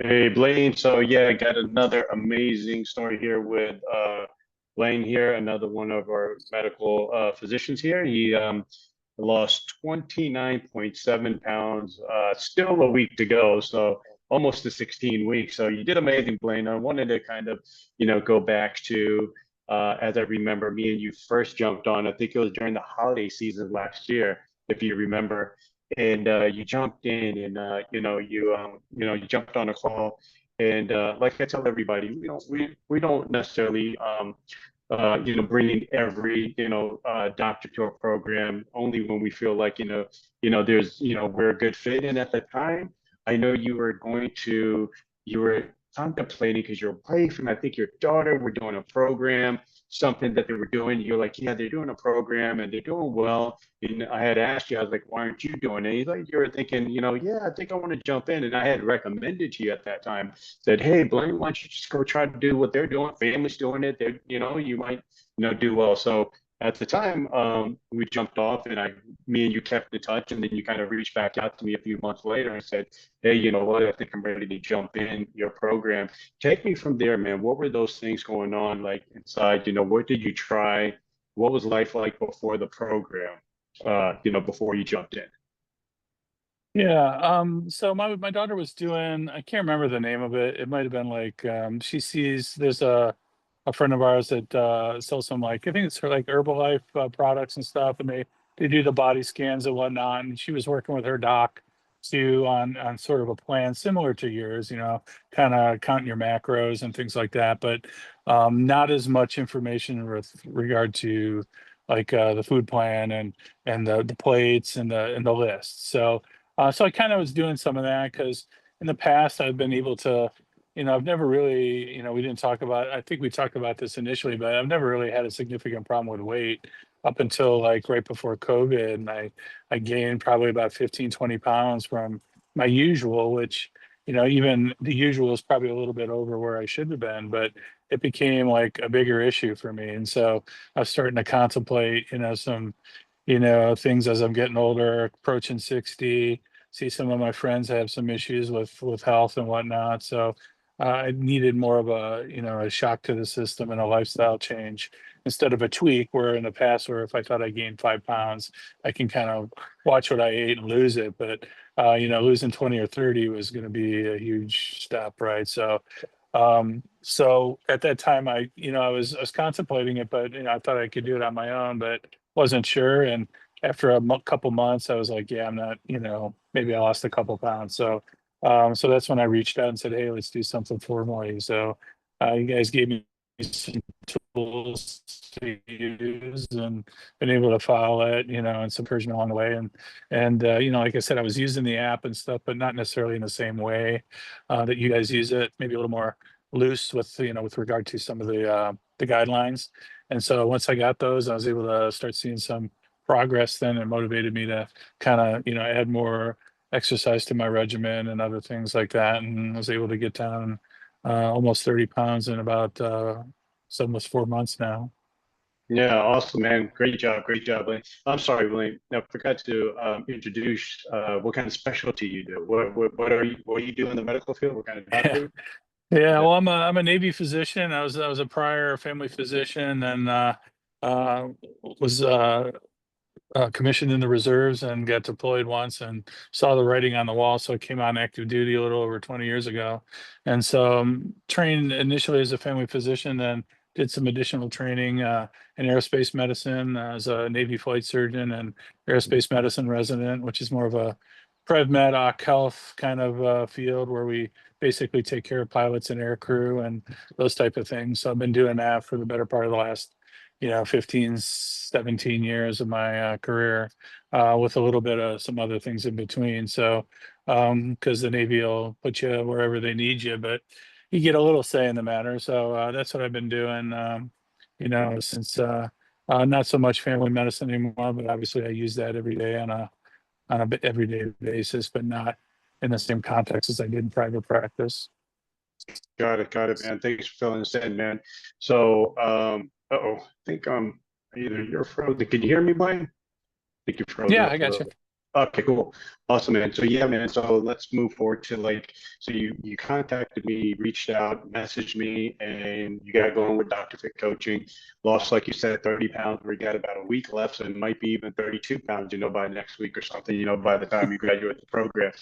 Hey Blaine, so yeah, I got another amazing story here with Blaine here, another one of our medical physicians here. He lost 29.7 pounds, still a week to go, so almost to 16 weeks. So you did amazing, Blaine. I wanted to kind of, go back to as I remember me and you first jumped on. I think it was during the holiday season last year, if you remember, and you jumped in and you jumped on a call and like I tell everybody, we don't necessarily bring in every doctor to our program only when we feel like there's we're a good fit. And at the time, I know you were contemplating because your wife and I think your daughter were doing a program, something that they were doing. You're like, yeah, they're doing a program and they're doing well. And I had asked you, I was like, why aren't you doing it? He's like, you were thinking, yeah, I think I want to jump in. And I had recommended to you at that time, said, hey, Blaine, why don't you just go try to do what they're doing? Family's doing it. They're, you might, do well. So at the time, we jumped off and me and you kept in touch. And then you kind of reached back out to me a few months later and said, hey, you know what? I think I'm ready to jump in your program. Take me from there, man. What were those things going on like inside? What did you try? What was life like before the program? Before you jumped in. Yeah, so my daughter was doing, I can't remember the name of it. It might have been like she sees there's a friend of ours that sells some like I think it's her like Herbalife products and stuff, and they do the body scans and whatnot. And she was working with her doc to on sort of a plan similar to yours, kind of counting your macros and things like that, but not as much information with regard to like the food plan and the plates and the list. So I kind of was doing some of that because in the past I've been able to, I've never really, we didn't talk about, I think we talked about this initially, but I've never really had a significant problem with weight up until like right before COVID. And I gained probably about 15, 20 pounds from my usual, which, even the usual is probably a little bit over where I should have been, but it became like a bigger issue for me. And so I was starting to contemplate, some things as I'm getting older, approaching 60, see some of my friends have some issues with health and whatnot. So I needed more of a shock to the system and a lifestyle change instead of a tweak where in the past where if I thought I gained 5 pounds, I can kind of watch what I ate and lose it. But losing 20 or 30 was going to be a huge step, right? So at that time I was contemplating it, but I thought I could do it on my own, but wasn't sure. And after a couple months, I was like, yeah, I'm not, maybe I lost a couple pounds. So that's when I reached out and said, hey, let's do something formally. So you guys gave me some tools to use and been able to follow it, and some version along the way. And like I said, I was using the app and stuff, but not necessarily in the same way that you guys use it, maybe a little more loose with regard to some of the guidelines. And so once I got those, I was able to start seeing some progress then and motivated me to kind of, add more exercise to my regimen and other things like that. And was able to get down almost 30 pounds in about it's almost 4 months now. Yeah, awesome, man. Great job, Blaine. I'm sorry, Blaine. I forgot to introduce what kind of specialty you do. What are you doing in the medical field? What kind of Yeah. doctor? Yeah, Yeah. well, I'm a Navy physician. I was a prior family physician and uh, was commissioned in the reserves and got deployed once and saw the writing on the wall. So I came on active duty a little over 20 years ago. And so trained initially as a family physician, then did some additional training in aerospace medicine as a Navy flight surgeon and aerospace medicine resident, which is more of a Prev Med Occ health kind of field where we basically take care of pilots and air crew and those type of things. So I've been doing that for the better part of the last 15, 17 years of my career, with a little bit of some other things in between. So, because the Navy will put you wherever they need you, but you get a little say in the matter. So that's what I've been doing, since not so much family medicine anymore, but obviously I use that every day on a everyday basis, but not in the same context as I did in private practice. Got it, man. Thanks for filling us in, man. So, I think either you're frozen. Can you hear me, Blaine? I think you're frozen Yeah, up I a got little you. bit. Okay, cool. Awesome, man. So yeah, man. So let's move forward to like, so you contacted me, reached out, messaged me, and you got going with Dr. Fit Coaching. Lost, like you said, 30 pounds. We got about a week left, so it might be even 32 pounds, by next week or something, by the time you graduate the program.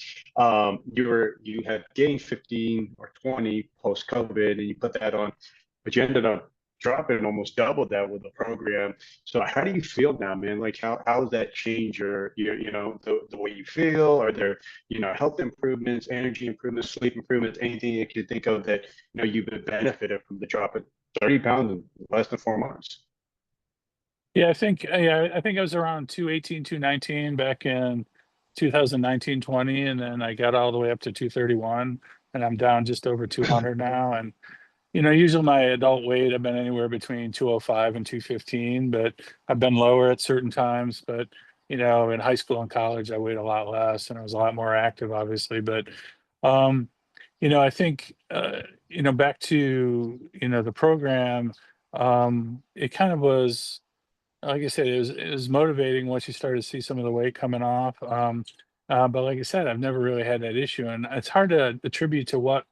You had gained 15 or 20 post-COVID, and you put that on, but you ended up dropping almost double that with the program. So how do you feel now, man? Like how does that change the way you feel? Are there, health improvements, energy improvements, sleep improvements, anything you could think of that, you've been benefited from the drop of 30 pounds in less than 4 months? I think I was around 218, 219 back in 2019, 20, and then I got all the way up to 231, and I'm down just over 200 now. And usually my adult weight, I've been anywhere between 205 and 215, but I've been lower at certain times. But, in high school and college, I weighed a lot less and I was a lot more active, obviously. But, um, I think, back to, the program, it kind of was, like I said, it was motivating once you started to see some of the weight coming off. But like I said, I've never really had that issue. And it's hard to attribute to what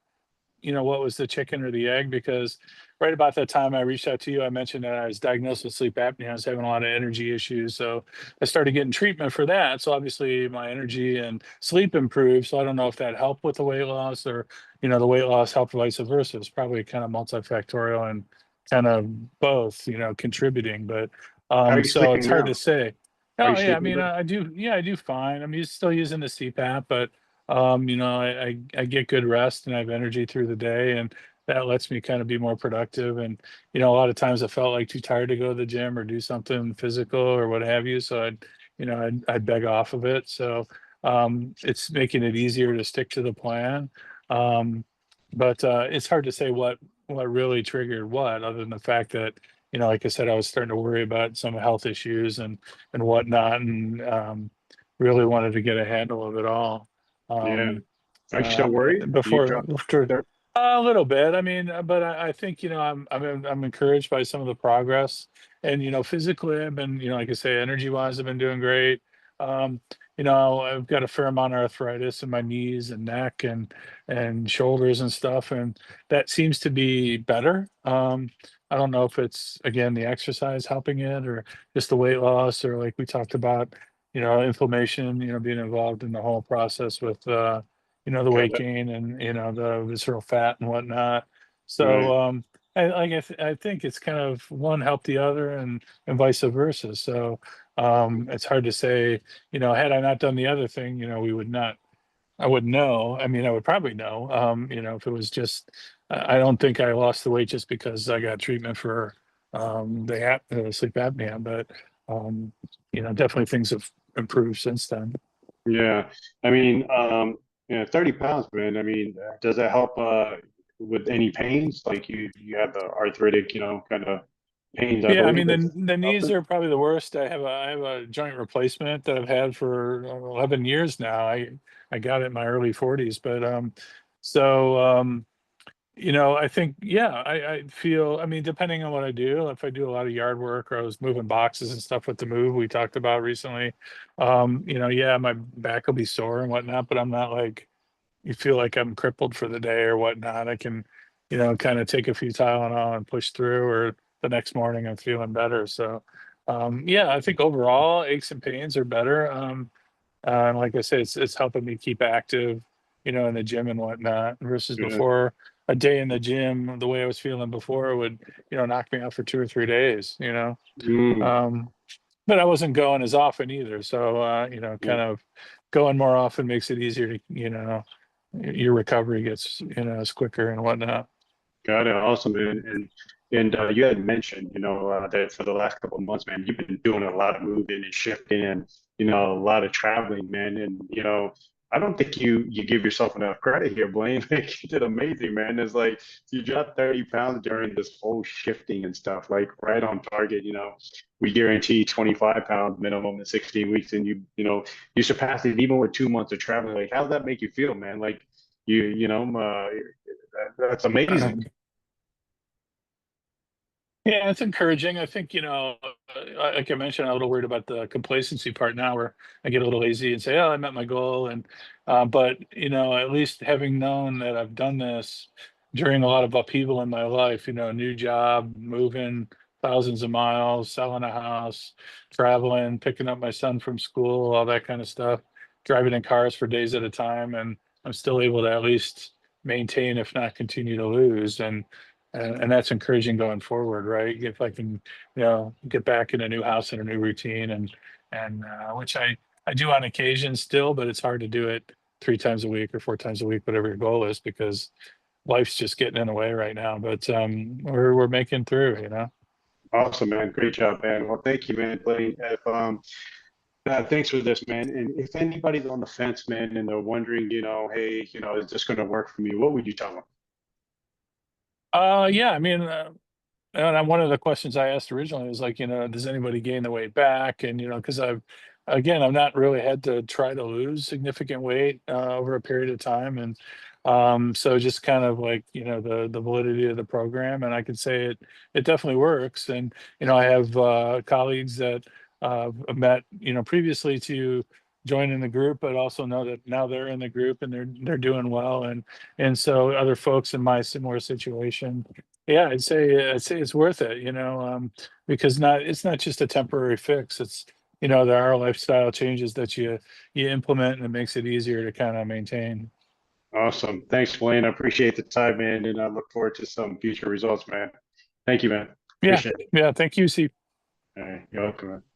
was the chicken or the egg, because right about that time I reached out to you, I mentioned that I was diagnosed with sleep apnea. I was having a lot of energy issues, so I started getting treatment for that. So obviously my energy and sleep improved. So I don't know if that helped with the weight loss, or the weight loss helped vice versa. It's probably kind of multifactorial and kind of both, contributing. But How are you so sleeping it's hard now? to say. Are Oh you yeah, I sleeping mean, good? I do. Yeah, I do fine. I'm still using the CPAP, but I get good rest and I have energy through the day, and that lets me kind of be more productive. And a lot of times I felt like too tired to go to the gym or do something physical or what have you, so I'd beg off of it. So it's making it easier to stick to the plan. Um, but it's hard to say what really triggered what, other than the fact that like I said, I was starting to worry about some health issues and whatnot, and really wanted to get a handle of it all. Yeah. Um, Are you still worried? You before dropped after there? a little bit. I mean, but I think I'm encouraged by some of the progress, and physically I've been, like I say, energy wise I've been doing great. Um, I've got a fair amount of arthritis in my knees and neck and shoulders and stuff, and that seems to be better. I don't know if it's again the exercise helping it, or just the weight loss, or like we talked about, inflammation, being involved in the whole process with the Got weight it. gain and the visceral fat and whatnot. Right. So I think it's kind of one helped the other, and vice versa. So it's hard to say, had I not done the other thing, we would not, I would know. I mean, I would probably know, if it was just, I don't think I lost the weight just because I got treatment for sleep apnea, but definitely things have improved since then. Yeah. I mean, 30 pounds, man. I mean, does that help with any pains? Like you have the arthritic, kind of pains, I Yeah, I mean believe it's the knees often. are probably the worst. I have a joint replacement that I've had for 11 years now. I got it in my early 40s, but so I think, yeah, I feel, I mean, depending on what I do, if I do a lot of yard work, or I was moving boxes and stuff with the move we talked about recently, yeah, my back will be sore and whatnot, but I'm not like, you feel like I'm crippled for the day or whatnot. I can, kind of take a few Tylenol and push through, or the next morning I'm feeling better. So, yeah, I think overall aches and pains are better. And like I said, it's helping me keep active, in the gym and whatnot, versus Yeah. before a day in the gym, the way I was feeling before would, knock me out for 2 or 3 days. Mm, Um, but I wasn't going as often either. So, yeah. kind of going more often makes it easier to, your recovery gets, is quicker and whatnot. Got it. Awesome, man. And you had mentioned, that for the last couple of months, man, you've been doing a lot of moving and shifting, and a lot of traveling, man. And I don't think you give yourself enough credit here, Blaine. Like, you did amazing, man. It's like you dropped 30 pounds during this whole shifting and stuff, like right on target. We guarantee 25 pounds minimum in 16 weeks, and you surpassed it even with 2 months of traveling. Like, how does that make you feel, man? Like that's amazing. Yeah, it's encouraging. I think, like I mentioned, I'm a little worried about the complacency part now where I get a little lazy and say, oh, I met my goal. But, at least having known that I've done this during a lot of upheaval in my life, new job, moving thousands of miles, selling a house, traveling, picking up my son from school, all that kind of stuff, driving in cars for days at a time. And I'm still able to at least maintain, if not continue to lose. And that's encouraging going forward, right? If I can, get back in a new house and a new routine, and which I do on occasion still, but it's hard to do it 3 times a week or 4 times a week, whatever your goal is, because life's just getting in the way right now. But we're making through. Awesome, man. Great job, man. Well, thank you, man, Blaine. If thanks for this, man. And if anybody's on the fence, man, and they're wondering, hey, is this going to work for me? What would you tell them? Yeah, I mean, and one of the questions I asked originally was like, does anybody gain the weight back? And, because I've not really had to try to lose significant weight over a period of time. And so just kind of like, the validity of the program. And I can say it definitely works. And, I have colleagues that I've met, previously to join in the group, but also know that now they're in the group and they're doing well. And so other folks in my similar situation, yeah, I'd say it's worth it, because it's not just a temporary fix. It's, there are lifestyle changes that you implement, and it makes it easier to kind of maintain. Awesome. Thanks, Blaine. I appreciate the time, man, and I look forward to some future results, man. Thank you, man. Yeah, Appreciate it. yeah. Thank you, C. All right. You're welcome, man.